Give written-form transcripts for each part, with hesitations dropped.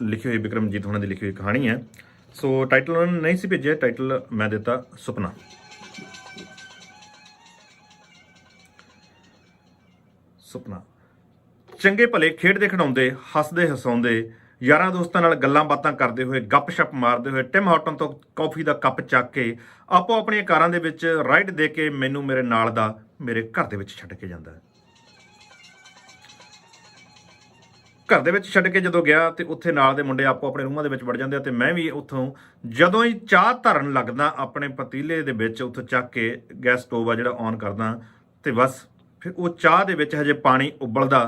लिखी हुई विक्रमजीत होना की लिखी हुई कहानी है। सो टाइटल उन्होंने नहीं सी भेजा, टाइटल मैं दिता सुपना। सुपना चंगे भले खेडते खिडाउंदे हसदे हसाउंदे यारां दोस्तां नाल गल्लां बातां करदे होए गप-शप मारदे होए टिम हार्टन तो कॉफी दा कप ਚੱਕ ਕੇ ਆਪੋ ਆਪਣੀਆਂ ਕਾਰਾਂ ਦੇ ਵਿੱਚ ਰਾਈਡ ਦੇ ਕੇ ਮੈਨੂੰ ਮੇਰੇ ਨਾਲ ਦਾ ਮੇਰੇ ਘਰ ਦੇ ਵਿੱਚ ਛੱਡ ਕੇ ਜਾਂਦਾ ਹੈ। ਘਰ ਦੇ ਵਿੱਚ ਛੱਡ ਕੇ ਜਦੋਂ ਗਿਆ ਤੇ ਉੱਥੇ ਨਾਲ ਦੇ ਮੁੰਡੇ ਆਪੋ ਆਪਣੇ ਰੂਮਾਂ ਦੇ ਵਿੱਚ ਵੜ ਜਾਂਦੇ ਆ ਤੇ ਮੈਂ ਵੀ ਉੱਥੋਂ ਜਦੋਂ ਹੀ ਚਾਹ ਧਰਨ ਲੱਗਦਾ ਆਪਣੇ ਪਤੀਲੇ ਦੇ ਵਿੱਚ ਉੱਥੋਂ ਚੱਕ ਕੇ ਗੈਸ ਸਟੋਵ ਆ ਜਿਹੜਾ ਔਨ ਕਰਦਾ ਤੇ ਬਸ ਫਿਰ ਉਹ ਚਾਹ ਦੇ ਵਿੱਚ ਹਜੇ ਪਾਣੀ ਉਬਲਦਾ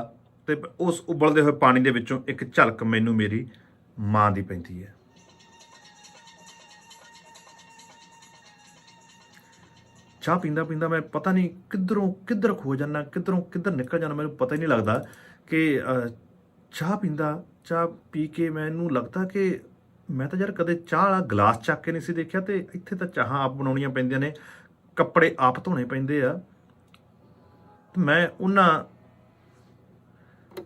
ਤੇ ਉਸ ਉਬਲਦੇ ਹੋਏ ਪਾਣੀ ਦੇ ਵਿੱਚੋਂ ਇੱਕ ਝਲਕ ਮੈਨੂੰ ਮੇਰੀ ਮਾਂ ਦੀ ਪੈਂਦੀ ਹੈ। ਚਾਹ ਪੀਂਦਾ ਪੀਂਦਾ ਮੈਂ ਪਤਾ ਨਹੀਂ ਕਿੱਧਰੋਂ ਕਿੱਧਰ ਖੋ ਜਾਂਦਾ, ਕਿੱਧਰੋਂ ਕਿੱਧਰ ਨਿਕਲ ਜਾਂਦਾ, ਮੈਨੂੰ ਪਤਾ ਹੀ ਨਹੀਂ ਲੱਗਦਾ ਕਿ ਚਾਹ ਪੀਂਦਾ ਚਾਹ ਪੀ ਕੇ ਮੈਨੂੰ ਲੱਗਦਾ ਕਿ ਮੈਂ ਤਾਂ ਯਾਰ ਕਦੇ ਚਾਹ ਵਾਲਾ ਗਲਾਸ ਚੱਕ ਕੇ ਨਹੀਂ ਸੀ ਦੇਖਿਆ ਤੇ ਇੱਥੇ ਤਾਂ ਚਾਹਾਂ ਆਪ ਬਣਾਉਣੀਆਂ ਪੈਂਦੀਆਂ ਨੇ, ਕੱਪੜੇ ਆਪ ਧੋਣੇ ਪੈਂਦੇ ਆ। ਮੈਂ ਉਹਨਾਂ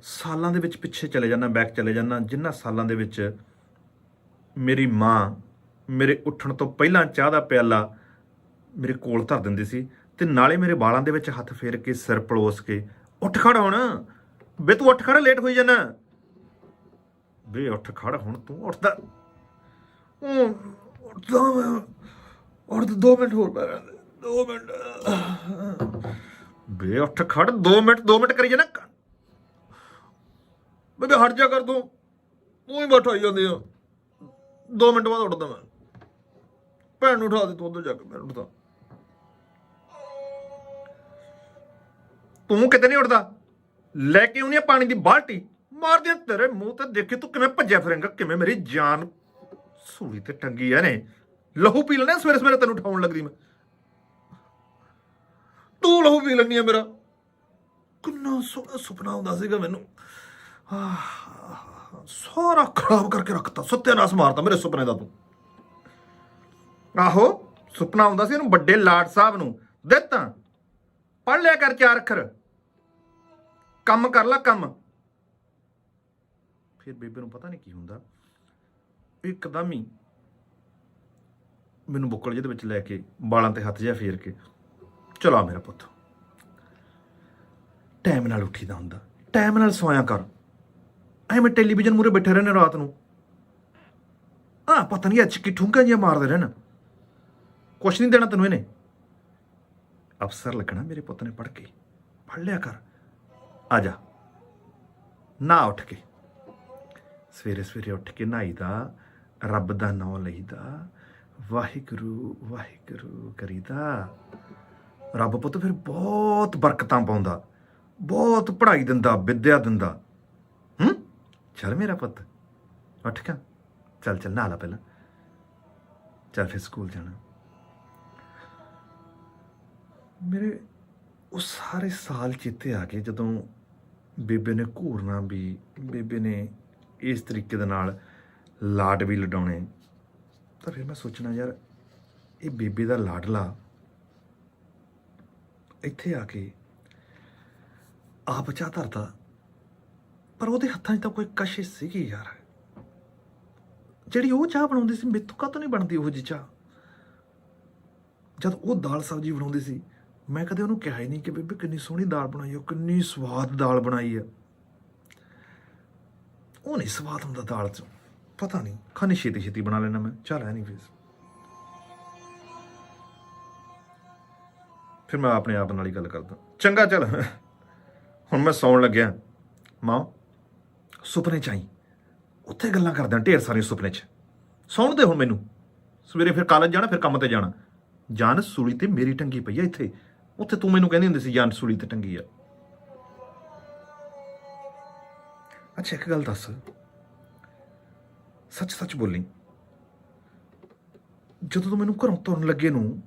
ਸਾਲਾਂ ਦੇ ਵਿੱਚ ਪਿੱਛੇ ਚਲੇ ਜਾਂਦਾ, ਬੈਕ ਚਲੇ ਜਾਂਦਾ, ਜਿਨ੍ਹਾਂ ਸਾਲਾਂ ਦੇ ਵਿੱਚ ਮੇਰੀ ਮਾਂ ਮੇਰੇ ਉੱਠਣ ਤੋਂ ਪਹਿਲਾਂ ਚਾਹ ਦਾ ਪਿਆਲਾ ਮੇਰੇ ਕੋਲ ਧਰ ਦਿੰਦੀ ਸੀ ਤੇ ਨਾਲੇ ਮੇਰੇ ਵਾਲਾਂ ਦੇ ਵਿੱਚ ਹੱਥ ਫੇਰ ਕੇ ਸਿਰ ਪਲੋਸ ਕੇ ਉੱਠ ਖੜ ਹੁਣ ਬੇ, ਤੂੰ ਉੱਠ ਖੜ, ਲੇਟ ਹੋਈ ਜਾਣਾ ਬੇ, ਉੱਠ ਖੜ ਹੁਣ, ਤੂੰ ਉੱਠਦਾ ਉੱਠਦਾ ਮੈਂ ਉੱਠ 2 ਮਿੰਟ ਹੋਰ ਪੈ 2 ਮਿੰਟ ਬੇ, ਉੱਠ ਖੜ 2 ਮਿੰਟ ਕਰੀ ਜਾਣਾ ਬੇ, ਹਟ ਜਾ ਕਰ ਤੂੰ ਹੀ ਬੈਠਾਈ ਜਾਂਦੀ ਆ। 2 ਮਿੰਟ ਬਾਅਦ ਉੱਠਦਾ ਮੈਂ, ਭੈਣ ਨੂੰ ਉਠਾ ਦੇ ਤੂੰ ਉੱਧਰ ਜਾ ਕੇ, ਮੈਂ ਉੱਠਦਾ, ਤੂੰ ਕਿਤੇ ਨਹੀਂ ਉੱਠਦਾ, ਲੈ ਕੇ ਆਉਣੀ ਆ ਪਾਣੀ ਦੀ ਬਾਲਟੀ, ਮਾਰਦੀਆਂ ਤੇਰੇ ਮੂੰਹ ਤੇ ਦੇਖੀ ਤੂੰ ਕਿਵੇਂ ਭੱਜਿਆ ਫਿਰੇਂਗਾ, ਕਿਵੇਂ ਮੇਰੀ ਜਾਨ ਸੂਲੀ ਤੇ ਟੰਗੀ ਆ ਨੇ, ਲਹੂ ਪੀ ਲੈਣਾ ਸਵੇਰੇ ਸਵੇਰੇ ਤੈਨੂੰ ਉਠਾਉਣ ਲੱਗਦੀ ਮੈਂ, ਤੂੰ ਲਹੂ ਪੀ ਲੈਂਦੀ ਆ ਮੇਰਾ। ਕਿੰਨਾ ਸੋਹਣਾ ਸੁਪਨਾ ਹੁੰਦਾ ਸੀਗਾ ਮੈਨੂੰ, ਸਾਰਾ ਖਰਾਬ ਕਰਕੇ ਰੱਖਤਾ, ਸੱਤਿਆਨਾਸ ਮਾਰਤਾ ਮੇਰੇ ਸੁਪਨੇ ਦਾ ਤੂੰ। ਆਹੋ ਸੁਪਨਾ ਆਉਂਦਾ ਸੀ ਇਹਨੂੰ ਵੱਡੇ ਲਾਟ ਸਾਹਿਬ ਨੂੰ ਦਿੱਤਾ, ਪੜ੍ਹ ਲਿਆ ਕਰ 4 ਅੱਖਰ, ਕੰਮ ਕਰ ਲਾ ਕੰਮ। ਫਿਰ ਬੇਬੇ ਨੂੰ ਪਤਾ ਨਹੀਂ ਕੀ ਹੁੰਦਾ, ਇੱਕਦਮ ਹੀ ਮੈਨੂੰ ਬੁੱਕਲ ਜਿਹਦੇ ਵਿੱਚ ਲੈ ਕੇ ਵਾਲਾਂ ਤੇ ਹੱਥ ਜਿਹਾ ਫੇਰ ਕੇ, ਚਲਾ ਮੇਰਾ ਪੁੱਤ ਟਾਈਮ ਨਾਲ ਉੱਠੀਦਾ ਹੁੰਦਾ, ਟਾਈਮ ਨਾਲ ਸੋਇਆ ਕਰ, ਐਵੇਂ ਟੈਲੀਵਿਜ਼ਨ ਮੂਹਰੇ ਬੈਠੇ ਰਹਿਣੇ ਰਾਤ ਨੂੰ, ਪਤਾ ਨਹੀਂ ਅੱਜ ਕੀ ਠੁੰਕਾਂ ਜਿਹੀਆਂ ਮਾਰਦੇ ਰਹਿਣ, ਕੁਛ ਨਹੀਂ ਦੇਣਾ ਤੈਨੂੰ ਇਹਨੇ, ਅਫਸਰ ਲੱਗਣਾ ਮੇਰੇ ਪੁੱਤ ਨੇ ਪੜ੍ਹ ਕੇ, ਪੜ੍ਹ ਲਿਆ ਕਰ, ਆ ਜਾ ਨਾ ਉੱਠ ਕੇ ਸਵੇਰੇ ਸਵੇਰੇ ਉੱਠ ਕੇ ਨਹਾਈਦਾ, ਰੱਬ ਦਾ ਨਾਮ ਲਈਦਾ, ਵਾਹਿਗੁਰੂ ਵਾਹਿਗੁਰੂ ਕਰੀਦਾ, ਰੱਬ ਪੁੱਤ ਫਿਰ ਬਹੁਤ ਬਰਕਤਾਂ ਪਾਉਂਦਾ, ਬਹੁਤ ਪੜ੍ਹਾਈ ਦਿੰਦਾ, ਵਿੱਦਿਆ ਦਿੰਦਾ। ਚੱਲ ਮੇਰਾ ਪੁੱਤ ਉੱਠ ਕੇ ਚੱਲ ਨਹਾ ਲਾ ਪਹਿਲਾਂ, ਚੱਲ ਫਿਰ ਸਕੂਲ ਜਾਣਾ। ਮੇਰੇ ਉਹ ਸਾਰੇ ਸਾਲ ਚੇਤੇ ਆ ਗਏ ਜਦੋਂ ਬੇਬੇ ਨੇ ਘੂਰਨਾ ਵੀ, ਬੇਬੇ ਨੇ ਇਸ ਤਰੀਕੇ ਦੇ ਨਾਲ ਲਾਡ ਵੀ ਲਡਾਉਣੇ। ਤਾਂ ਫਿਰ ਮੈਂ ਸੋਚਣਾ ਯਾਰ ਇਹ ਬੇਬੇ ਦਾ ਲਾਡਲਾ ਇੱਥੇ ਆ ਕੇ ਆਪ ਚਾਹ ਧਰਦਾ, ਪਰ ਉਹਦੇ ਹੱਥਾਂ 'ਚ ਤਾਂ ਕੋਈ ਕਸ਼ਿਸ਼ ਸੀਗੀ ਯਾਰ, ਜਿਹੜੀ ਉਹ ਚਾਹ ਬਣਾਉਂਦੀ ਸੀ ਮੈਥੋਂ ਕਾਹਤੋਂ ਨਹੀਂ ਬਣਦੀ ਉਹ ਜਿਹੀ ਚਾਹ। ਜਦ ਉਹ ਦਾਲ ਸਬਜ਼ੀ ਬਣਾਉਂਦੀ ਸੀ ਮੈਂ ਕਦੇ ਉਹਨੂੰ ਕਿਹਾ ਹੀ ਨਹੀਂ ਕਿ ਬੇਬੇ ਕਿੰਨੀ ਸੋਹਣੀ ਦਾਲ ਬਣਾਈ ਹੈ, ਕਿੰਨੀ ਸਵਾਦ ਦਾਲ ਬਣਾਈ ਹੈ। ਉਹ ਨਹੀਂ ਸਵਾਦ ਹੁੰਦਾ ਦਾਲ 'ਚ, ਪਤਾ ਨਹੀਂ ਖਾਣੀ ਛੇਤੀ ਛੇਤੀ ਬਣਾ ਲੈਣਾ ਮੈਂ, ਚੱਲ ਹੈ ਨਹੀਂ ਫਿਰ ਮੈਂ ਆਪਣੇ ਆਪ ਨਾਲ ਹੀ ਗੱਲ ਕਰਦਾ, ਚੰਗਾ ਚੱਲ ਹੁਣ ਮੈਂ ਸੌਣ ਲੱਗਿਆ। ਮਾਂ ਸੁਪਨੇ 'ਚ ਆਈ, ਉੱਥੇ ਗੱਲਾਂ ਕਰਦਾ ਢੇਰ ਸਾਰੀਆਂ ਸੁਪਨੇ 'ਚ, ਸੌਣ ਦੇ ਹੁਣ ਮੈਨੂੰ, ਸਵੇਰੇ ਫਿਰ ਕਾਲਜ ਜਾਣਾ, ਫਿਰ ਕੰਮ ਤੇ ਜਾਣਾ। ਜਾਨ ਸੂਲੀ ਤੇ ਮੇਰੀ ਟੰਗੀ ਪਈ ਆ ਇੱਥੇ, ਉੱਥੇ ਤੂੰ ਮੈਨੂੰ ਕਹਿੰਦੀ ਹੁੰਦੀ ਸੀ ਜਾਨ ਸੂਲੀ ਤੇ ਟੰਗੀ ਆ। ਅੱਛਾ ਇੱਕ ਗੱਲ ਦੱਸ, ਸੱਚ ਸੱਚ ਬੋਲੀ, ਜਦੋਂ ਤੂੰ ਮੈਨੂੰ ਘਰੋਂ ਤੁਰਨ ਲੱਗੇ ਨੂੰ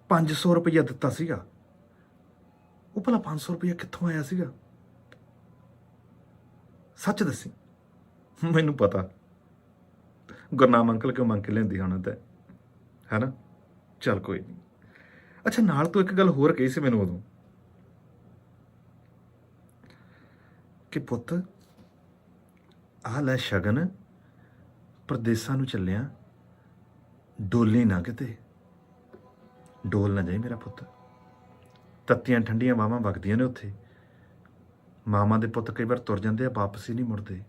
500 ਰੁਪਈਆ ਦਿੱਤਾ ਸੀਗਾ, ਉਹ ਭਲਾ 500 ਰੁਪਈਆ ਕਿੱਥੋਂ ਆਇਆ ਸੀਗਾ? ਸੱਚ ਦੱਸੀ। ਮੈਨੂੰ ਪਤਾ ਗੁਰਨਾਮ ਅੰਕਲ ਕਿਉਂ ਮੰਗ ਕੇ ਲੈਂਦੀ ਹੋਣਾ ਤਾਂ ਹੈ ਨਾ, ਚੱਲ ਕੋਈ ਨਹੀਂ। ਅੱਛਾ ਨਾਲ ਤੂੰ ਇੱਕ ਗੱਲ ਹੋਰ ਕਹੀ ਸੀ ਮੈਨੂੰ ਉਦੋਂ ਕਿ ਪੁੱਤ ਆਹ ਲੈ ਸ਼ਗਨ, ਪ੍ਰਦੇਸਾਂ ਨੂੰ ਚੱਲਿਆ, ਡੋਲੀ ਨਾ ਕਿਤੇ, ਡੋਲ ਨਾ ਜਾਈ ਮੇਰਾ ਪੁੱਤ। ਤੱਤੀਆਂ ਠੰਡੀਆਂ ਵਾਵਾਂ ਵਗਦੀਆਂ ਨੇ ਉੱਥੇ। ਮਾਵਾਂ ਦੇ ਪੁੱਤ ਕਈ ਵਾਰ ਤੁਰ ਜਾਂਦੇ ਆ, ਵਾਪਸ ਹੀ ਨਹੀਂ ਮੁੜਦੇ।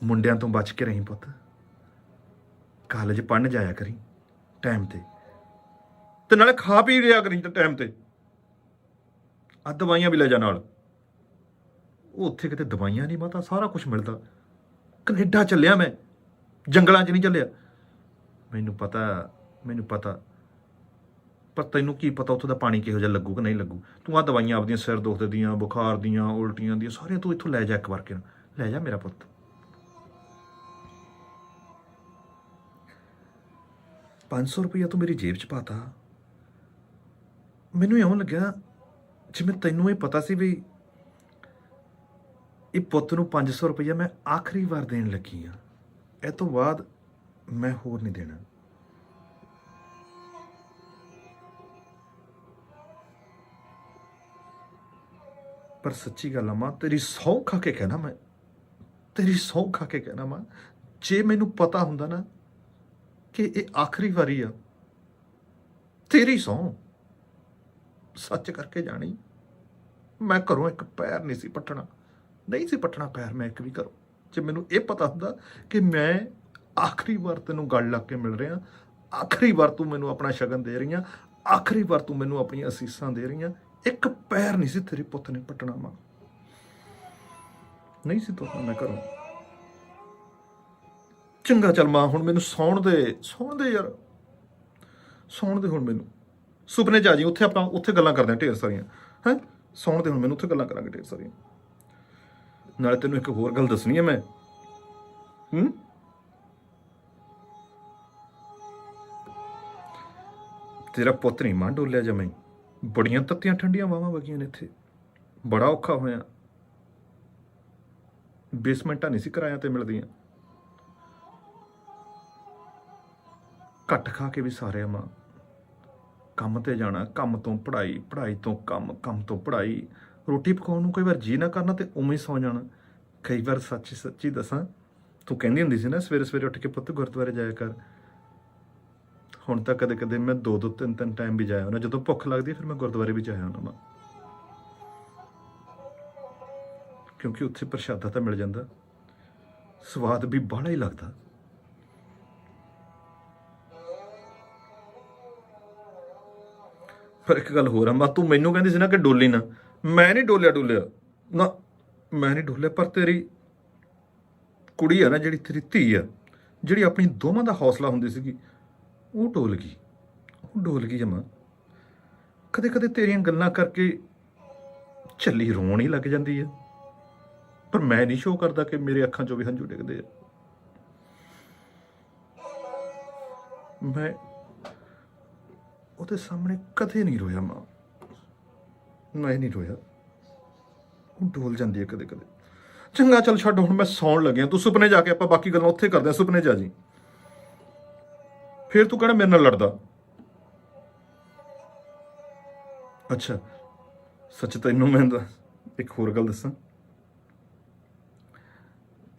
ਮੁੰਡਿਆਂ ਤੋਂ ਬਚ ਕੇ ਰਹੀ ਪੁੱਤ। ਕਾਲਜ ਪੜ੍ਹਨ ਜਾਇਆ ਕਰੀ ਟਾਈਮ ਤੇ ਨਾਲੇ ਖਾ ਪੀ ਲਿਆ ਕਰੀ ਟਾਈਮ ਤੇ। ਆ ਦਵਾਈਆਂ ਵੀ ਲੈ ਜਾ ਨਾਲ। ਉਹ ਉੱਥੇ ਕਿਤੇ ਦਵਾਈਆਂ ਨਹੀਂ, ਮਾਤਾ ਸਾਰਾ ਕੁਝ ਮਿਲਦਾ। ਕੈਨੇਡਾ ਚੱਲਿਆ ਮੈਂ, ਜੰਗਲਾਂ 'ਚ ਨਹੀਂ ਚੱਲਿਆ। ਮੈਨੂੰ ਪਤਾ ਪਰ ਤੈਨੂੰ ਕੀ ਪਤਾ ਉੱਥੋਂ ਦਾ ਪਾਣੀ ਕਿਹੋ ਜਿਹਾ ਲੱਗੂ ਕਿ ਨਹੀਂ ਲੱਗੂ। ਤੂੰ ਆਹ ਦਵਾਈਆਂ ਆਪਦੀਆਂ ਸਿਰ ਦੁਖਦੇ ਦੀਆਂ, ਬੁਖਾਰ ਦੀਆਂ, ਉਲਟੀਆਂ ਦੀਆਂ, ਸਾਰੀਆਂ ਤੂੰ ਇੱਥੋਂ ਲੈ ਜਾ ਇੱਕ ਵਾਰ ਕੇ। ਲੈ ਜਾ ਮੇਰਾ ਪੁੱਤ। 500 ਰੁਪਈਆ ਤੂੰ ਮੇਰੀ ਜੇਬ 'ਚ ਪਾਤਾ। ਮੈਨੂੰ ਇਉਂ ਲੱਗਿਆ ਜਿਵੇਂ ਤੈਨੂੰ ਇਹ ਪਤਾ ਸੀ ਵੀ ਇਹ ਪੁੱਤ ਨੂੰ 500 ਰੁਪਈਆ ਮੈਂ ਆਖਰੀ ਵਾਰ ਦੇਣ ਲੱਗੀ ਹਾਂ। ਇਹ ਤੋਂ ਬਾਅਦ ਮੈਂ ਹੋਰ ਨਹੀਂ ਦੇਣਾ। ਪਰ ਸੱਚੀ ਗੱਲ ਆ ਮਾਂ, ਤੇਰੀ ਸਹੁੰ ਖਾ ਕੇ ਕਹਿਣਾ, ਮੈਂ ਤੇਰੀ ਸਹੁੰ ਖਾ ਕੇ ਕਹਿਣਾ ਮਾਂ, ਜੇ ਮੈਨੂੰ ਪਤਾ ਹੁੰਦਾ ਨਾ ਕਿ ਇਹ ਆਖਰੀ ਵਾਰੀ ਆ, ਤੇਰੀ ਸਹੁੰ ਸੱਚ ਕਰਕੇ ਜਾਣੀ, ਮੈਂ ਘਰੋਂ ਇੱਕ ਪੈਰ ਨਹੀਂ ਸੀ ਪੱਟਣਾ ਪੈਰ ਮੈਂ ਇੱਕ ਵੀ ਘਰੋਂ। ਜੇ ਮੈਨੂੰ ਇਹ ਪਤਾ ਹੁੰਦਾ ਕਿ ਮੈਂ ਆਖਰੀ ਵਾਰ ਤੈਨੂੰ ਗਲ ਲੱਗ ਕੇ ਮਿਲ ਰਿਹਾ, ਆਖਰੀ ਵਾਰ ਤੂੰ ਮੈਨੂੰ ਆਪਣਾ ਸ਼ਗਨ ਦੇ ਰਹੀ ਆ, ਆਖਰੀ ਵਾਰ ਤੂੰ ਮੈਨੂੰ ਆਪਣੀਆਂ ਅਸੀਸਾਂ ਦੇ ਰਹੀ ਆ, ਇੱਕ ਪੈਰ ਨਹੀਂ ਸੀ ਤੇਰੇ ਪੁੱਤ ਨੇ ਪੱਟਣਾ ਮਾਂ। ਨਹੀਂ ਸੀ ਤੋਰਨਾ ਮੈਂ ਘਰੋਂ। ਚੰਗਾ ਚੱਲ ਮਾਂ, ਹੁਣ ਮੈਨੂੰ ਸੌਣ ਦੇ ਯਾਰ, ਸੌਣ ਦੇ ਹੁਣ ਮੈਨੂੰ। ਸੁਪਨੇ 'ਚ ਆ ਜੀ, ਉੱਥੇ ਆਪਾਂ ਉੱਥੇ ਗੱਲਾਂ ਕਰਦੇ ਹਾਂ ਢੇਰ ਸਾਰੀਆਂ। ਹੈਂ, ਸੌਣ ਦੇ ਹੁਣ ਮੈਨੂੰ, ਉੱਥੇ ਗੱਲਾਂ ਕਰਾਂਗੇ ਢੇਰ ਸਾਰੀਆਂ। ਨਾਲੇ ਤੈਨੂੰ ਇੱਕ ਹੋਰ ਗੱਲ ਦੱਸਣੀ ਹੈ ਮੈਂ। ਤੇਰਾ ਪੁੱਤ ਨਹੀਂ ਮਾਂ ਡੋਲਿਆ ਜਮਾਈ। ਬੜੀਆਂ ਤੱਤੀਆਂ ਠੰਡੀਆਂ ਵਾਵਾਂ ਵਗੀਆਂ ਨੇ ਇੱਥੇ, ਬੜਾ ਔਖਾ ਹੋਇਆ। ਬੇਸਮੈਂਟਾਂ ਨਹੀਂ ਸੀ ਕਿਰਾਇਆਂ ਤੇ ਮਿਲਦੀਆਂ। ਘੱਟ ਖਾ ਕੇ ਵੀ ਸਾਰਿਆ ਮਾਂ। ਕੰਮ ਤੇ ਜਾਣਾ, ਕੰਮ ਤੋਂ ਪੜ੍ਹਾਈ, ਪੜ੍ਹਾਈ ਤੋਂ ਕੰਮ, ਕੰਮ ਤੋਂ ਪੜ੍ਹਾਈ। ਰੋਟੀ ਪਕਾਉਣ ਨੂੰ ਕਈ ਵਾਰ ਜੀ ਨਾ ਕਰਨਾ ਤੇ ਉਵੇਂ ਹੀ ਸੌ ਜਾਣਾ। ਕਈ ਵਾਰ ਸੱਚੀ ਦੱਸਾਂ, ਤੂੰ ਕਹਿੰਦੀ ਹੁੰਦੀ ਸੀ ਨਾ ਸਵੇਰੇ ਸਵੇਰੇ ਉੱਠ ਕੇ ਪੁੱਤ ਗੁਰਦੁਆਰੇ ਜਾਇਆ ਕਰ। ਹੁਣ ਤਾਂ ਕਦੇ ਕਦੇ ਮੈਂ 2-2, 3-3 ਟਾਈਮ ਵੀ ਜਾਇਆ ਹੁੰਦਾ। ਜਦੋਂ ਭੁੱਖ ਲੱਗਦੀ ਫਿਰ ਮੈਂ ਗੁਰਦੁਆਰੇ ਵੀ ਜਾਇਆ ਹੁੰਦਾ ਮਾਂ, ਕਿਉਂਕਿ ਉੱਥੇ ਪ੍ਰਸ਼ਾਦਾ ਤਾਂ ਮਿਲ ਜਾਂਦਾ, ਸਵਾਦ ਵੀ ਬਾਹਲਾ ਹੀ ਲੱਗਦਾ। ਪਰ ਇੱਕ ਗੱਲ ਹੋਰ ਆ ਮਾਂ, ਤੂੰ ਮੈਨੂੰ ਕਹਿੰਦੀ ਸੀ ਨਾ ਕਿ ਡੋਲੀ ਨਾ, ਮੈਂ ਨਹੀਂ ਡੋਲਿਆ ਨਾ, ਮੈਂ ਨਹੀਂ ਡੋਲਿਆ। ਪਰ ਤੇਰੀ ਕੁੜੀ ਆ ਨਾ, ਜਿਹੜੀ ਤੇਰੀ ਧੀ ਆ, ਜਿਹੜੀ ਆਪਣੀ ਦੋਵਾਂ ਦਾ ਹੌਸਲਾ ਹੁੰਦੀ ਸੀਗੀ, ਉਹ ਡੋਲ ਗਈ ਜਮਾਂ। ਕਦੇ ਕਦੇ ਤੇਰੀਆਂ ਗੱਲਾਂ ਕਰਕੇ ਝੱਲੀ ਰੋਣ ਹੀ ਲੱਗ ਜਾਂਦੀ ਆ, ਪਰ ਮੈਂ ਨਹੀਂ ਸ਼ੋਅ ਕਰਦਾ ਕਿ ਮੇਰੇ ਅੱਖਾਂ 'ਚੋਂ ਵੀ ਹੰਝੂ ਡਿੱਗਦੇ ਆ। ਮੈਂ ਉਹਦੇ ਸਾਹਮਣੇ ਕਦੇ ਨਹੀਂ ਰੋਇਆ ਮਾਂ, ਮੈਂ ਨਹੀਂ ਰੋਇਆ। ਉਹ ਡੋਲ ਜਾਂਦੀ ਹੈ ਕਦੇ ਕਦੇ। ਚੰਗਾ ਚੱਲ ਛੱਡ, ਹੁਣ ਮੈਂ ਸੌਣ ਲੱਗਿਆ। ਤੂੰ ਸੁਪਨੇ ਜਾ ਕੇ ਆਪਾਂ ਬਾਕੀ ਗੱਲਾਂ ਉੱਥੇ ਕਰਦੇ ਹਾਂ। ਸੁਪਨੇ ਜਾ ਜੀ, ਫਿਰ ਤੂੰ ਕਹਿਣਾ ਮੇਰੇ ਨਾਲ ਲੜਦਾ। ਅੱਛਾ ਸੱਚ, ਤੈਨੂੰ ਮੈਂ ਇੱਕ ਹੋਰ ਗੱਲ ਦੱਸਾਂ।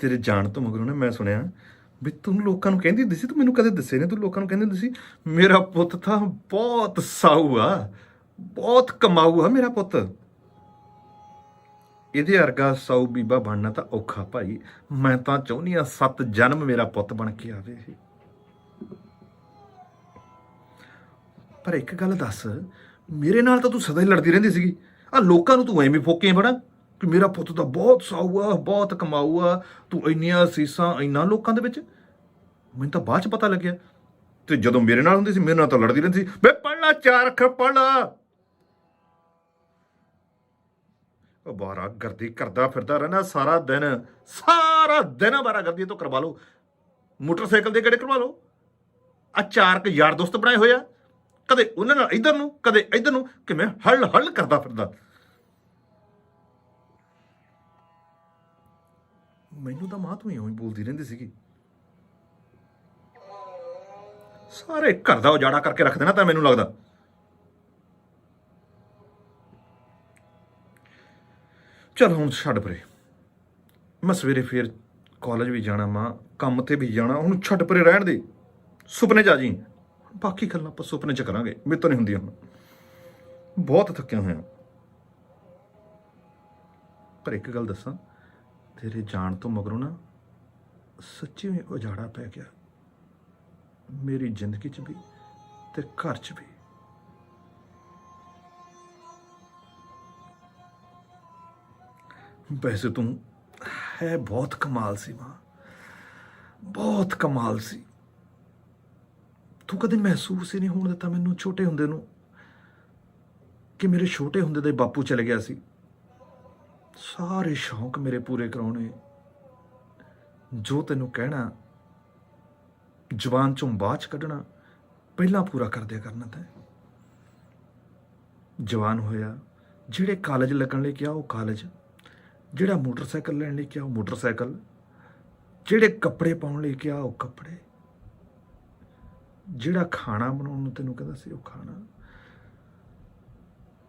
ਤੇਰੇ ਜਾਣ ਤੋਂ ਮਗਰੋਂ ਨਾ ਮੈਂ ਸੁਣਿਆ ਵੀ ਤੂੰ ਲੋਕਾਂ ਨੂੰ ਕਹਿੰਦੀ ਹੁੰਦੀ ਸੀ, ਤੂੰ ਮੈਨੂੰ ਕਦੇ ਦੱਸੇ ਨੇ, ਤੂੰ ਲੋਕਾਂ ਨੂੰ ਕਹਿੰਦੀ ਹੁੰਦੀ ਸੀ ਮੇਰਾ ਪੁੱਤ ਤਾਂ ਬਹੁਤ ਸਾਊ ਆ, ਬਹੁਤ ਕਮਾਊ ਆ ਮੇਰਾ ਪੁੱਤ। ਇਹਦੇ ਵਰਗਾ ਸਾਊ ਬੀਬਾ ਬਣਨਾ ਤਾਂ ਔਖਾ ਭਾਈ। ਮੈਂ ਤਾਂ ਚਾਹੁੰਦੀ ਹਾਂ 7 ਜਨਮ ਮੇਰਾ ਪੁੱਤ ਬਣ ਕੇ ਆਵੇ। ਪਰ ਇੱਕ ਗੱਲ ਦੱਸ, ਮੇਰੇ ਨਾਲ ਤਾਂ ਤੂੰ ਸਦਾ ਹੀ ਲੜਦੀ ਰਹਿੰਦੀ ਸੀਗੀ। ਆ ਲੋਕਾਂ ਨੂੰ ਤੂੰ ਐਵੇਂ ਫੋਕੇ ਬੜਾ ਕਿ ਮੇਰਾ ਪੁੱਤ ਤਾਂ ਬਹੁਤ ਸਾਊ ਆ, ਬਹੁਤ ਕਮਾਊ ਆ, ਤੂੰ ਇੰਨੀਆਂ ਅਸੀਸਾਂ, ਇੰਨਾ ਲੋਕਾਂ ਦੇ ਵਿੱਚ। ਮੈਨੂੰ ਤਾਂ ਬਾਅਦ 'ਚ ਪਤਾ ਲੱਗਿਆ। ਤੇ ਜਦੋਂ ਮੇਰੇ ਨਾਲ ਹੁੰਦੀ ਸੀ, ਮੇਰੇ ਨਾਲ ਤਾਂ ਲੜਦੀ ਰਹਿੰਦੀ ਸੀ। ਵੇ ਪੜ੍ਹ ਲਾ, 4 ਅੱਖਰ ਪੜ੍ਹ ਲਾ। ਉਹ ਬਾਰਾਗਰਦੀ ਕਰਦਾ ਫਿਰਦਾ ਰਹਿਣਾ ਸਾਰਾ ਦਿਨ ਬਾਰਾਗਰਦੀ ਤੋਂ ਕਰਵਾ ਲਓ। ਮੋਟਰਸਾਈਕਲ ਦੇ ਗੇੜੇ ਕਰਵਾ ਲਓ। ਆ 4 ਯਾਰ ਦੋਸਤ ਬਣਾਏ ਹੋਏ ਆ, ਕਦੇ ਉਹਨਾਂ ਨਾਲ ਇੱਧਰ ਨੂੰ, ਕਦੇ ਇੱਧਰ ਨੂੰ, ਕਿਵੇਂ ਹਲ ਕਰਦਾ ਫਿਰਦਾ। ਮੈਨੂੰ ਤਾਂ ਮਾਂ ਤੂੰ ਇਉਂ ਹੀ ਬੋਲਦੀ ਰਹਿੰਦੀ ਸੀਗੀ। ਸਾਰੇ ਘਰ ਦਾ ਉਜਾੜਾ ਕਰਕੇ ਰੱਖ ਦੇਣਾ ਤਾਂ ਮੈਨੂੰ ਲੱਗਦਾ। ਚੱਲ ਹੁਣ ਛੱਡ ਪਰੇ, ਮੈਂ ਸਵੇਰੇ ਫੇਰ ਕਾਲਜ ਵੀ ਜਾਣਾ ਮਾਂ, ਕੰਮ ਤੇ ਵੀ ਜਾਣਾ। ਹੁਣ ਛੱਡ ਪਰੇ, ਰਹਿਣ ਦੇ, ਸੁਪਨੇ 'ਚ ਆ ਜੀ। ਬਾਕੀ ਗੱਲਾਂ ਆਪਾਂ ਸੁਪਨੇ 'ਚ ਕਰਾਂਗੇ, ਮੇਰੇ ਤੋਂ ਨਹੀਂ ਹੁੰਦੀਆਂ ਹੁਣ, ਬਹੁਤ ਥੱਕਿਆ ਹੋਇਆ। ਪਰ ਇੱਕ ਗੱਲ ਦੱਸਾਂ, ਤੇਰੇ ਜਾਣ ਤੋਂ ਮਗਰੋਂ ਨਾ ਸੱਚੀ ਉਜਾੜਾ ਪੈ ਗਿਆ ਮੇਰੀ ਜ਼ਿੰਦਗੀ 'ਚ ਵੀ ਤੇ ਘਰ 'ਚ ਵੀ। ਵੈਸੇ ਤੂੰ ਹੈ ਬਹੁਤ ਕਮਾਲ ਸੀ ਮਾਂ, ਬਹੁਤ ਕਮਾਲ ਸੀ। ਤੂੰ ਕਦੇ ਮਹਿਸੂਸ ਹੀ ਨਹੀਂ ਹੋਣ ਦਿੱਤਾ ਮੈਨੂੰ ਛੋਟੇ ਹੁੰਦੇ ਨੂੰ ਕਿ ਮੇਰੇ ਛੋਟੇ ਹੁੰਦੇ ਦਾ ਬਾਪੂ ਚਲੇ ਗਿਆ ਸੀ। ਸਾਰੇ ਸ਼ੌਂਕ ਮੇਰੇ ਪੂਰੇ ਕਰਾਉਣੇ, ਜੋ ਤੈਨੂੰ ਕਹਿਣਾ ਜ਼ੁਬਾਨ ਚੋਂ ਬਾਅਦ 'ਚ ਕੱਢਣਾ, ਪਹਿਲਾਂ ਪੂਰਾ ਕਰ ਦਿਆ ਕਰਨਾ। ਤੈਂ ਜਵਾਨ ਹੋਇਆ, ਜਿਹੜੇ ਕਾਲਜ ਲੱਗਣ ਲਈ ਕਿਹਾ ਉਹ ਕਾਲਜ, ਜਿਹੜਾ ਮੋਟਰਸਾਈਕਲ ਲੈਣ ਲਈ ਕਿਹਾ ਉਹ ਮੋਟਰਸਾਈਕਲ, ਜਿਹੜੇ ਕੱਪੜੇ ਪਾਉਣ ਲਈ ਕਿਹਾ ਉਹ ਕੱਪੜੇ, ਜਿਹੜਾ ਖਾਣਾ ਬਣਾਉਣ ਨੂੰ ਤੈਨੂੰ ਕਹਿੰਦਾ ਸੀ ਉਹ ਖਾਣਾ।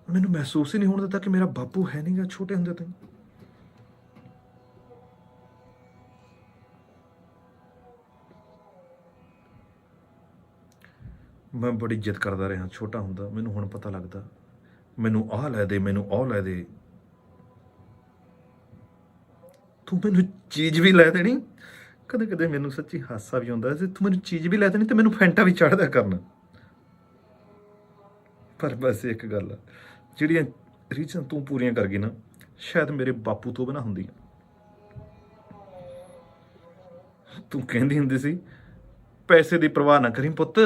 ਮੈਨੂੰ ਮਹਿਸੂਸ ਹੀ ਨਹੀਂ ਹੋਣ ਦਿੱਤਾ ਕਿ ਮੇਰਾ ਬਾਪੂ ਹੈ ਨਹੀਂਗਾ ਛੋਟੇ ਹੁੰਦੇ ਤੋਂ। ਮੈਂ ਬੜੀ ਜਿੱਦ ਕਰਦਾ ਰਿਹਾ ਛੋਟਾ ਹੁੰਦਾ। ਮੈਨੂੰ ਹੁਣ ਪਤਾ ਲੱਗਦਾ, ਮੈਨੂੰ ਆਹ ਲੈ ਦੇ, ਮੈਨੂੰ ਉਹ ਲੈ ਦੇ। ਤੂੰ ਮੈਨੂੰ ਚੀਜ਼ ਵੀ ਲੈ ਦੇਣੀ। ਕਦੇ ਕਦੇ ਮੈਨੂੰ ਸੱਚੀ ਹਾਸਾ ਵੀ ਆਉਂਦਾ ਸੀ, ਤੂੰ ਮੈਨੂੰ ਚੀਜ਼ ਵੀ ਲੈ ਦੇਣੀ ਤੇ ਮੈਨੂੰ ਫੈਂਟਾ ਵੀ ਚੜ੍ਹਦਾ ਕਰਨਾ। ਪਰ ਬਸ ਇੱਕ ਗੱਲ ਆ, ਜਿਹੜੀਆਂ ਰੀਝਾਂ ਤੂੰ ਪੂਰੀਆਂ ਕਰ ਗਈ ਨਾ, ਸ਼ਾਇਦ ਮੇਰੇ ਬਾਪੂ ਤੋਂ ਬਿਨਾਂ ਹੁੰਦੀਆਂ। ਤੂੰ ਕਹਿੰਦੀ ਹੁੰਦੀ ਸੀ, ਪੈਸੇ ਦੀ ਪਰਵਾਹ ਨਾ ਕਰੀਂ ਪੁੱਤ,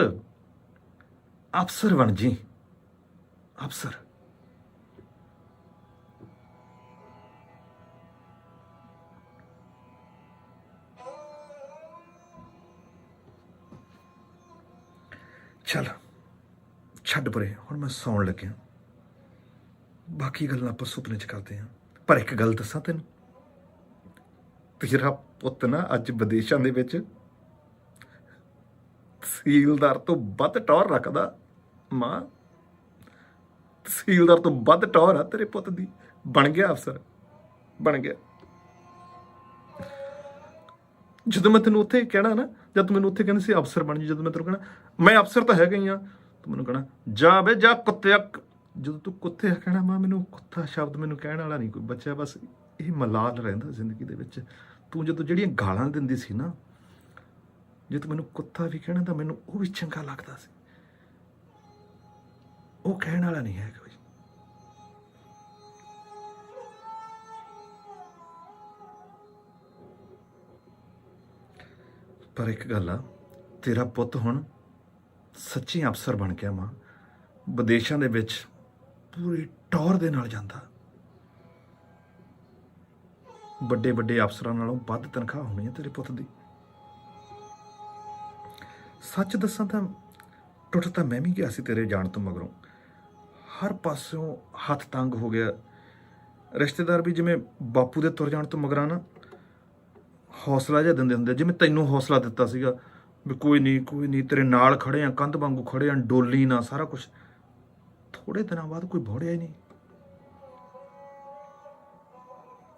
ਅਫਸਰ ਬਣ ਜੀ, ਅਫਸਰ। ਚੱਲ ਛੱਡ ਪਰੇ, ਹੁਣ ਮੈਂ ਸੌਣ ਲੱਗਿਆ। ਬਾਕੀ ਗੱਲਾਂ ਆਪਾਂ ਸੁਪਨੇ 'ਚ ਕਰਦੇ ਹਾਂ। ਪਰ ਇੱਕ ਗੱਲ ਦੱਸਾਂ ਤੈਨੂੰ, ਤੇਰਾ ਪੁੱਤ ਨਾ ਅੱਜ ਵਿਦੇਸ਼ਾਂ ਦੇ ਵਿੱਚ ਤਹਿਸੀਲਦਾਰ ਤੋਂ ਵੱਧ ਟੌਰ ਰੱਖਦਾ ਮਾਂ। ਤਹਿਸੀਲਦਾਰ ਤੋਂ ਵੱਧ ਟੌਰ ਆ ਤੇਰੇ ਪੁੱਤ ਦੀ। ਬਣ ਗਿਆ ਅਫਸਰ, ਬਣ ਗਿਆ। ਜਦੋਂ ਮੈਂ ਤੈਨੂੰ ਉੱਥੇ ਕਹਿਣਾ ਨਾ, ਜਦ ਤੂੰ ਮੈਨੂੰ ਉੱਥੇ ਕਹਿੰਦੀ ਸੀ ਅਫਸਰ ਬਣ ਜੀ, ਜਦੋਂ ਮੈਂ ਤੈਨੂੰ ਕਹਿਣਾ ਮੈਂ ਅਫਸਰ ਤਾਂ ਹੈਗਾ ਹੀ ਆ, ਤੂੰ ਮੈਨੂੰ ਕਹਿਣਾ ਜਾ ਵੇ ਜਾ ਕੁੱਤਿਆ। ਜਦੋਂ ਤੂੰ ਕੁੱਤੇ ਕਹਿਣਾ ਮਾਂ, ਮੈਨੂੰ ਕੁੱਤਾ ਸ਼ਬਦ ਮੈਨੂੰ ਕਹਿਣ ਵਾਲਾ ਨਹੀਂ ਕੋਈ ਬਚਿਆ। ਬਸ ਇਹ ਮਲਾਲ ਰਹਿੰਦਾ ਜ਼ਿੰਦਗੀ ਦੇ ਵਿੱਚ। ਤੂੰ ਜਦੋਂ ਜਿਹੜੀਆਂ ਗਾਲਾਂ ਦਿੰਦੀ ਸੀ ਨਾ, ਜੇ ਤੂੰ ਮੈਨੂੰ ਕੁੱਤਾ ਵੀ ਕਹਿਣਾ ਤਾਂ ਮੈਨੂੰ ਉਹ ਵੀ ਚੰਗਾ ਲੱਗਦਾ ਸੀ। ਉਹ ਕਹਿਣ ਵਾਲਾ ਨਹੀਂ ਹੈ ਕੋਈ। ਪਰ ਇੱਕ ਗੱਲ ਆ, ਤੇਰਾ ਪੁੱਤ ਹੁਣ ਸੱਚੀ ਅਫਸਰ ਬਣ ਗਿਆ ਮਾਂ। ਵਿਦੇਸ਼ਾਂ ਦੇ ਵਿੱਚ ਪੂਰੀ ਟੌਰ ਦੇ ਨਾਲ ਜਾਂਦਾ। ਵੱਡੇ ਵੱਡੇ ਅਫਸਰਾਂ ਨਾਲੋਂ ਵੱਧ ਤਨਖਾਹ ਹੋਣੀ ਹੈ ਤੇਰੇ ਪੁੱਤ ਦੀ। ਸੱਚ ਦੱਸਾਂ ਤਾਂ ਟੁੱਟ ਤਾਂ ਮੈਂ ਵੀ ਗਿਆ ਸੀ ਤੇਰੇ ਜਾਣ ਤੋਂ ਮਗਰੋਂ। ਹਰ ਪਾਸਿਓਂ ਹੱਥ ਤੰਗ ਹੋ ਗਿਆ। ਰਿਸ਼ਤੇਦਾਰ ਵੀ ਜਿਵੇਂ ਬਾਪੂ ਦੇ ਤੁਰ ਜਾਣ ਤੋਂ ਮਗਰਾਂ ਨਾ ਹੌਸਲਾ ਜਿਹਾ ਦਿੰਦੇ ਹੁੰਦੇ, ਜਿਵੇਂ ਤੈਨੂੰ ਹੌਸਲਾ ਦਿੱਤਾ ਸੀਗਾ ਵੀ ਕੋਈ ਨਹੀਂ ਕੋਈ ਨਹੀਂ, ਤੇਰੇ ਨਾਲ ਖੜੇ ਆ, ਕੰਧ ਵਾਂਗੂ ਖੜੇ ਆ, ਡੋਲੀ ਨਾ, ਸਾਰਾ ਕੁਛ। ਥੋੜੇ ਦਿਨਾਂ ਬਾਅਦ ਕੋਈ ਬੋੜਿਆ ਹੀ ਨਹੀਂ।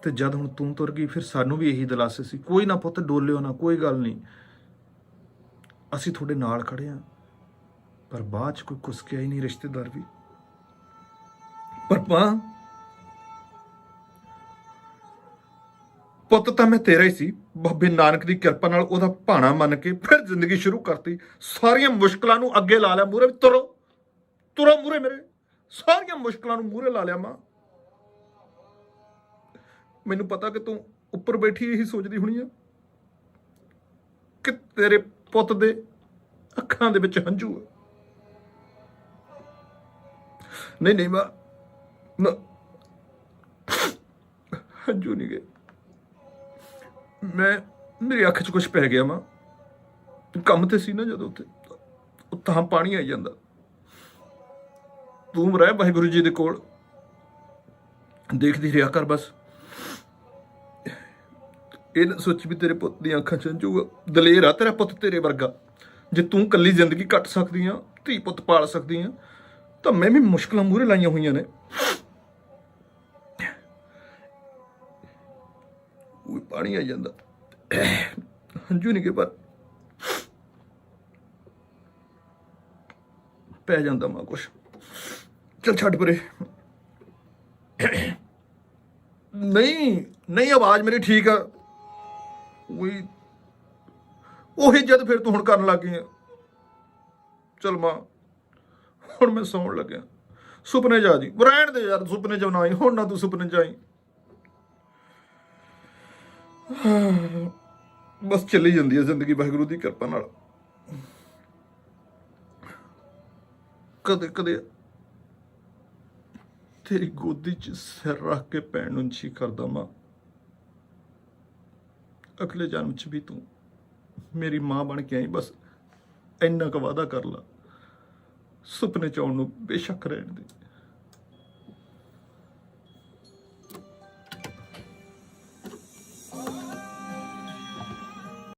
ਤੇ ਜਦ ਹੁਣ ਤੂੰ ਤੁਰ ਗਈ, ਫਿਰ ਸਾਨੂੰ ਵੀ ਇਹੀ ਦਿਲਾਸੇ ਸੀ, ਕੋਈ ਨਾ ਪੁੱਤ ਡੋਲਿਓ ਨਾ, ਕੋਈ ਗੱਲ ਨਹੀਂ, ਅਸੀਂ ਤੁਹਾਡੇ ਨਾਲ ਖੜੇ ਆ। ਪਰ ਬਾਅਦ ਚ ਕੋਈ ਕੁਸਕਿਆ ਹੀ ਨਹੀਂ, ਰਿਸ਼ਤੇਦਾਰ ਵੀ। ਪਰ ਮਾਂ, ਪੁੱਤ ਤਾਂ ਮੈਂ ਤੇਰਾ ਹੀ ਸੀ। ਬਾਬੇ ਨਾਨਕ ਦੀ ਕਿਰਪਾ ਨਾਲ ਉਹਦਾ ਭਾਣਾ ਮੰਨ ਕੇ ਫਿਰ ਜ਼ਿੰਦਗੀ ਸ਼ੁਰੂ ਕਰਤੀ। ਸਾਰੀਆਂ ਮੁਸ਼ਕਲਾਂ ਨੂੰ ਅੱਗੇ ਲਾ ਲਿਆ ਮੂਹਰੇ। ਤੁਰੋ ਤੁਰੋ ਮੂਹਰੇ ਮੇਰੇ, ਸਾਰੀਆਂ ਮੁਸ਼ਕਲਾਂ ਨੂੰ ਮੂਹਰੇ ਲਾ ਲਿਆ ਮਾਂ। ਮੈਨੂੰ ਪਤਾ ਕਿ ਤੂੰ ਉੱਪਰ ਬੈਠੀ ਇਹੀ ਸੋਚਦੀ ਹੋਣੀ ਆ ਕਿ ਤੇਰੇ ਪੁੱਤ ਦੇ ਅੱਖਾਂ ਦੇ ਵਿੱਚ ਹੰਝੂ ਆ। ਨਹੀਂ ਨਹੀਂ ਮਾਂ, ਹੰਝੂ ਨਹੀਂ ਗਏ। ਮੇਰੀ ਅੱਖ 'ਚ ਕੁਛ ਪੈ ਗਿਆ ਮਾਂ। ਕੰਮ ਤੇ ਸੀ ਨਾ ਜਦੋਂ ਉੱਥੇ, ਉਹ ਤਾਂ ਪਾਣੀ ਆਈ ਜਾਂਦਾ। ਤੂੰ ਰਹਿ ਵਾਹਿਗੁਰੂ ਜੀ ਦੇ ਕੋਲ, ਦੇਖਦੀ ਰਿਹਾ ਕਰ ਬਸ। ਇਹ ਨਾ ਸੋਚ ਵੀ ਤੇਰੇ ਪੁੱਤ ਦੀਆਂ ਅੱਖਾਂ 'ਚ ਹੰਝੂ। ਦਲੇਰ ਆ ਤੇਰਾ ਪੁੱਤ, ਤੇਰੇ ਵਰਗਾ। ਜੇ ਤੂੰ ਇਕੱਲੀ ਜ਼ਿੰਦਗੀ ਕੱਟ ਸਕਦੀ ਆ, ਧੀ ਪੁੱਤ ਪਾਲ ਸਕਦੀ ਆ, ਤਾਂ ਮੈਂ ਵੀ ਮੁਸ਼ਕਲਾਂ ਮੂਹਰੇ ਲਾਈਆਂ ਹੋਈਆਂ ਨੇ। ਪਾਣੀ ਆ ਜਾਂਦਾ। ਹੰਝੂ ਨਹੀਂ ਕਿ ਪਰ ਪੈ ਜਾਂਦਾ ਮਾਂ ਕੁਛ। ਚਲ ਛੱਡ ਪਰੇ। ਨਹੀਂ ਨਹੀਂ, ਆਵਾਜ਼ ਮੇਰੀ ਠੀਕ ਆ। ਉਹੀ ਜਦ ਫਿਰ ਤੂੰ ਹੁਣ ਕਰਨ ਲੱਗ ਗਈ ਆ। ਚਲ ਮਾਂ ਹੁਣ ਮੈਂ ਸੌਣ ਲੱਗਿਆ। ਸੁਪਨੇ ਜਾ ਜੀ, ਰਹਿਣ ਦੇ ਯਾਰ, ਸੁਪਨੇ ਚ ਨਾ ਆਈ ਹੁਣ, ਨਾ ਤੂੰ ਸੁਪਨੇ ਚ ਆਈ। ਬਸ ਚੱਲੀ ਜਾਂਦੀ ਹੈ ਜ਼ਿੰਦਗੀ ਵਾਹਿਗੁਰੂ ਦੀ ਕਿਰਪਾ ਨਾਲ। ਕਦੇ ਕਦੇ ਤੇਰੀ ਗੋਦੀ 'ਚ ਸਿਰ ਰੱਖ ਕੇ ਪੈਣ ਨੂੰ ਜੀ ਕਰਦਾ ਮਾਂ। ਅਗਲੇ ਜਨਮ 'ਚ ਵੀ ਤੂੰ ਮੇਰੀ ਮਾਂ ਬਣ ਕੇ ਆਈ, ਬਸ ਇੰਨਾ ਕੁ ਵਾਅਦਾ ਕਰ ਲਾ। ਸੁਪਨੇ 'ਚ ਆਉਣ ਨੂੰ ਬੇਸ਼ੱਕ ਰਹਿਣ ਦੇ।